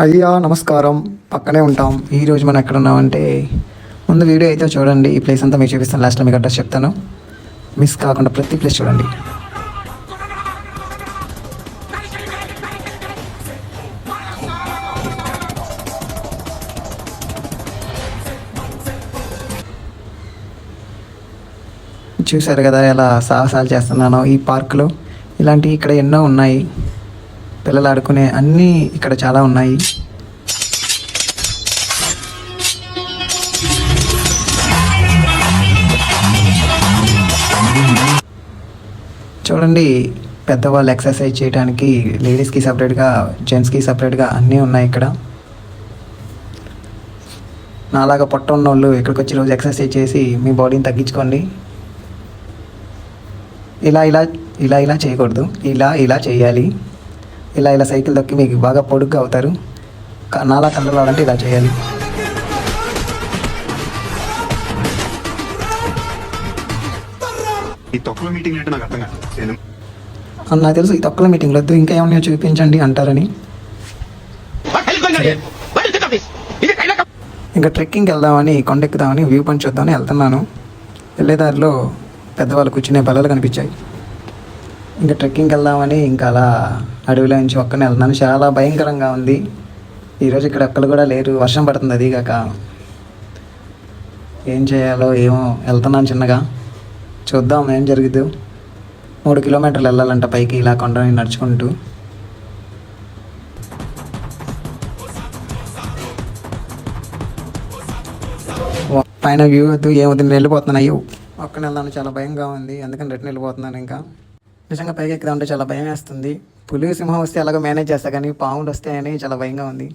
అయ్యా నమస్కారం, పక్కనే ఉంటాం. ఈరోజు మనం ఎక్కడ ఉన్నామంటే, ముందు వీడియో అయితే చూడండి. ఈ ప్లేస్ అంతా మీకు చూపిస్తాను. లాస్ట్లో మీకు అడ్రస్ చెప్తాను, మిస్ కాకుండా ప్రతి ప్లేస్ చూడండి. చూశారు కదా ఎలా సాహసాలు చేస్తున్నానో ఈ పార్కులో. ఇలాంటివి ఇక్కడ ఎన్నో ఉన్నాయి. పిల్లలు ఆడుకునే అన్నీ ఇక్కడ చాలా ఉన్నాయి. చూడండి, పెద్దవాళ్ళు ఎక్సర్సైజ్ చేయడానికి లేడీస్కి సపరేట్గా, జెంట్స్కి సపరేట్గా అన్నీ ఉన్నాయి ఇక్కడ. నాలాగా పొట్ట ఉన్న వాళ్ళు ఇక్కడికి వచ్చి రోజు ఎక్సర్సైజ్ చేసి మీ బాడీని తగ్గించుకోండి. ఇలా ఇలా ఇలా ఇలా చేయకూడదు, ఇలా ఇలా చేయాలి. ఇలా ఇలా సైకిల్ తొక్కి మీకు బాగా పొడుగ్గా అవుతారు. నాలా కంట్రోల్ రావాలంటే ఇలా చేయాలి. నాకు తెలుసు ఈ తొక్కల మీటింగ్ వద్దు, ఇంకా ఏమన్నా చూపించండి అంటారని. ఇంకా ట్రెక్కింగ్కి వెళ్దామని, కొండెక్కుదామని, వ్యూ పాయింట్ చూద్దామని వెళ్తున్నాను. వెళ్ళేదారిలో పెద్దవాళ్ళు కూర్చునే బల్లలు కనిపించాయి. ఇంకా ట్రెక్కింగ్కి వెళ్దామని ఇంకా అలా అడవిలో నుంచి ఒక్కనే వెళ్తున్నాను. చాలా భయంకరంగా ఉంది. ఈరోజు ఇక్కడ ఒక్కరు కూడా లేరు, వర్షం పడుతుంది. అది కాక ఏం చేయాలో ఏమో, వెళ్తున్నాను చిన్నగా, చూద్దాం ఏం జరుగుద్దు. 3 కిలోమీటర్లు వెళ్ళాలంట పైకి, ఇలా కొండని నడుచుకుంటూ. పైన వ్యూ వద్దు, ఏమవుతుంది, నేను వెళ్ళిపోతున్నాను. అయ్యో ఒక్కనే వెళ్దాను, చాలా భయంగా ఉంది, అందుకని రిటర్న్ వెళ్ళిపోతున్నాను. ఇంకా నిజంగా పైకి ఎక్కుదా ఉంటే చాలా భయం వేస్తుంది. పులి సింహం వస్తే అలాగో మేనేజ్ చేస్తా, కానీ పాములు వస్తే అని చాలా భయంగా ఉంది.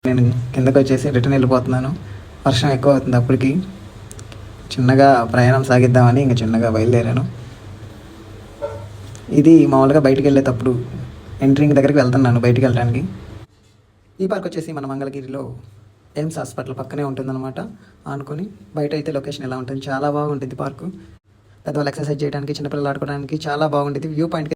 నేను కిందకు వచ్చేసి రిటర్న్ వెళ్ళిపోతున్నాను. వర్షం ఎక్కువ అవుతుంది అప్పటికి. చిన్నగా ప్రయాణం సాగిద్దామని ఇంకా చిన్నగా బయలుదేరాను. ఇది మామూలుగా బయటికి వెళ్ళేటప్పుడు ఎంట్రింగ్ దగ్గరికి వెళ్తున్నాను బయటికి వెళ్ళడానికి. ఈ పార్క్ వచ్చేసి మన మంగళగిరిలో ఎయిమ్స్ హాస్పిటల్ పక్కనే ఉంటుందన్నమాట. ఆనుకొని బయట అయితే లొకేషన్ ఎలా ఉంటుంది, చాలా బాగుంటుంది పార్కు. పెద్దవాళ్ళు ఎక్సర్సైజ్ చేయడానికి, చిన్నపిల్లలు ఆడుకోవడానికి చాలా బాగుంటుంది. View point